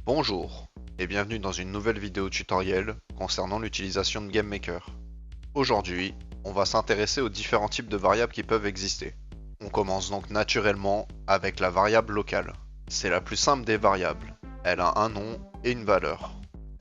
Bonjour et bienvenue dans une nouvelle vidéo tutoriel concernant l'utilisation de GameMaker. Aujourd'hui, on va s'intéresser aux différents types de variables qui peuvent exister. On commence donc naturellement avec la variable locale. C'est la plus simple des variables. Elle a un nom et une valeur.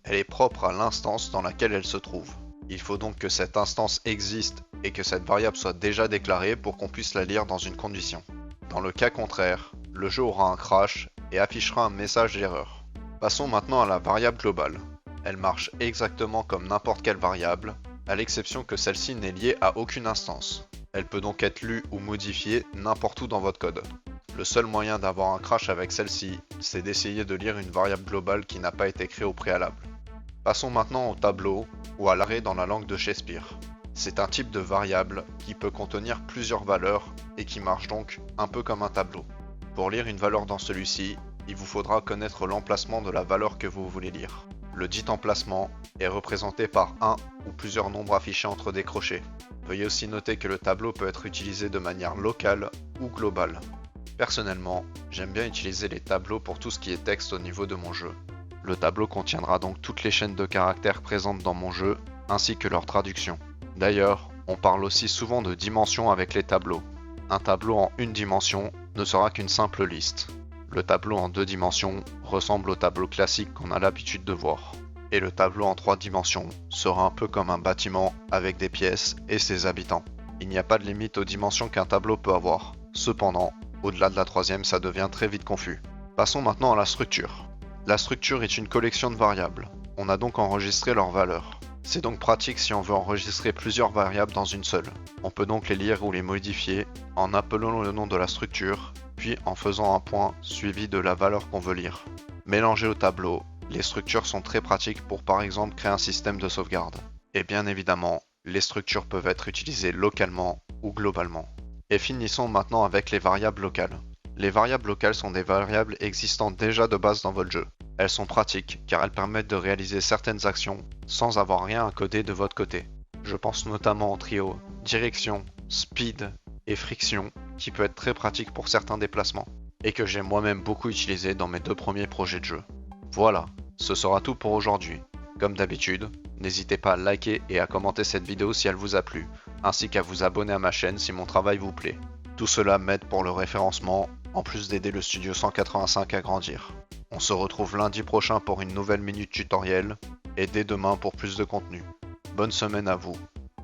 Elle est propre à l'instance dans laquelle elle se trouve. Il faut donc que cette instance existe et que cette variable soit déjà déclarée pour qu'on puisse la lire dans une condition. Dans le cas contraire, le jeu aura un crash et affichera un message d'erreur. Passons maintenant à la variable globale. Elle marche exactement comme n'importe quelle variable, à l'exception que celle-ci n'est liée à aucune instance. Elle peut donc être lue ou modifiée n'importe où dans votre code. Le seul moyen d'avoir un crash avec celle-ci, c'est d'essayer de lire une variable globale qui n'a pas été créée au préalable. Passons maintenant au tableau, ou à l'arrêt dans la langue de Shakespeare. C'est un type de variable qui peut contenir plusieurs valeurs et qui marche donc un peu comme un tableau. Pour lire une valeur dans celui-ci, il vous faudra connaître l'emplacement de la valeur que vous voulez lire. Le dit emplacement est représenté par un ou plusieurs nombres affichés entre des crochets. Veuillez aussi noter que le tableau peut être utilisé de manière locale ou globale. Personnellement, j'aime bien utiliser les tableaux pour tout ce qui est texte au niveau de mon jeu. Le tableau contiendra donc toutes les chaînes de caractères présentes dans mon jeu, ainsi que leur traduction. D'ailleurs, on parle aussi souvent de dimensions avec les tableaux. Un tableau en une dimension ne sera qu'une simple liste. Le tableau en 2 dimensions ressemble au tableau classique qu'on a l'habitude de voir. Et le tableau en 3 dimensions sera un peu comme un bâtiment avec des pièces et ses habitants. Il n'y a pas de limite aux dimensions qu'un tableau peut avoir. Cependant, au-delà de la 3e, ça devient très vite confus. Passons maintenant à la structure. La structure est une collection de variables. On a donc enregistré leurs valeurs. C'est donc pratique si on veut enregistrer plusieurs variables dans une seule. On peut donc les lire ou les modifier en appelant le nom de la structure, puis en faisant un point suivi de la valeur qu'on veut lire. Mélangées au tableau, les structures sont très pratiques pour par exemple créer un système de sauvegarde. Et bien évidemment, les structures peuvent être utilisées localement ou globalement. Et finissons maintenant avec les variables locales. Les variables locales sont des variables existant déjà de base dans votre jeu. Elles sont pratiques car elles permettent de réaliser certaines actions sans avoir rien à coder de votre côté. Je pense notamment au trio direction, speed et friction qui peut être très pratique pour certains déplacements et que j'ai moi-même beaucoup utilisé dans mes 2 premiers projets de jeu. Voilà, ce sera tout pour aujourd'hui. Comme d'habitude, n'hésitez pas à liker et à commenter cette vidéo si elle vous a plu, ainsi qu'à vous abonner à ma chaîne si mon travail vous plaît. Tout cela m'aide pour le référencement, en plus d'aider le studio 185 à grandir. On se retrouve lundi prochain pour une nouvelle minute tutoriel, et dès demain pour plus de contenu. Bonne semaine à vous.